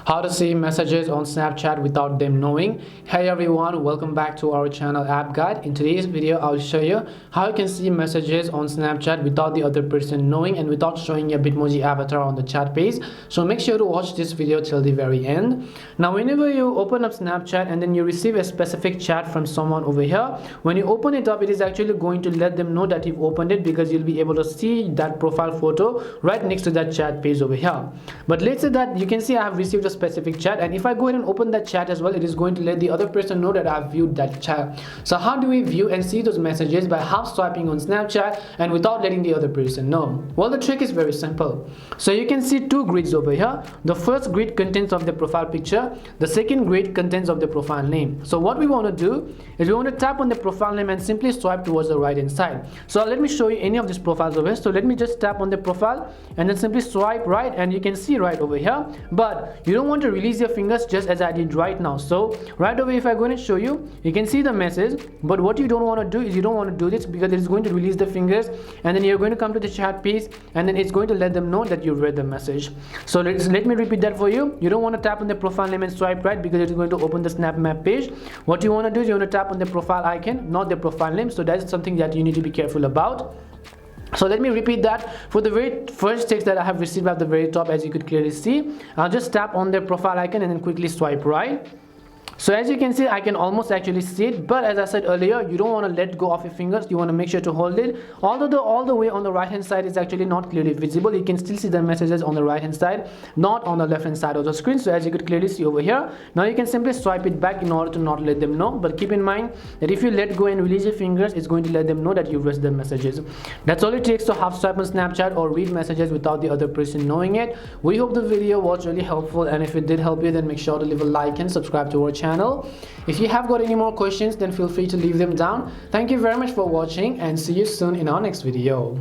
How to see messages on Snapchat without them knowing. Hey everyone, welcome back to our channel App Guide. In today's video I'll show you how you can see messages on Snapchat without the other person knowing and without showing a Bitmoji avatar on the chat page. So make sure to watch this video till the very end. Now whenever you open up Snapchat and then you receive a specific chat from someone over here, when you open it up, it is actually going to let them know that you've opened it, because you'll be able to see that profile photo right next to that chat page over here. But let's say that you can see I have received a specific chat, and if I go ahead and open that chat as well, it is going to let the other person know that I've viewed that chat. So how do we view and see those messages? By half swiping on Snapchat and without letting the other person know. Well, the trick is very simple. So you can see two grids over here. The first grid contains of the profile picture, the second grid contains of the profile name. So what we want to do is we want to tap on the profile name and simply swipe towards the right hand side. So let me show you any of these profiles over here. So let me just tap on the profile and then simply swipe right, and you can see right over here. But you don't want to release your fingers just as I did right now. So right away, if I go and show you, you can see the message. But what you don't want to do is you don't want to do this, because it is going to release the fingers, and then you're going to come to the chat page and then it's going to let them know that you read the message. So let me repeat that for you. You don't want to tap on the profile name and swipe right, because it's going to open the Snap Map page. What you want to do is you want to tap on the profile icon, not the profile name. So that's something that you need to be careful about. So let me repeat that. For the very first text that I have received at the very top, as you could clearly see, I'll just tap on the profile icon and then quickly swipe right. So as you can see, I can almost actually see it, but as I said earlier, you don't want to let go of your fingers. You want to make sure to hold it. Although all the way on the right hand side is actually not clearly visible, you can still see the messages on the right hand side, not on the left hand side of the screen. So as you could clearly see over here, now you can simply swipe it back in order to not let them know. But keep in mind that if you let go and release your fingers, it's going to let them know that you've read the messages. That's all it takes to half swipe on Snapchat or read messages without the other person knowing it. We hope the video was really helpful, and if it did help you, then make sure to leave a like and subscribe to our channel. If you have got any more questions, then feel free to leave them down. Thank you very much for watching, and see you soon in our next video.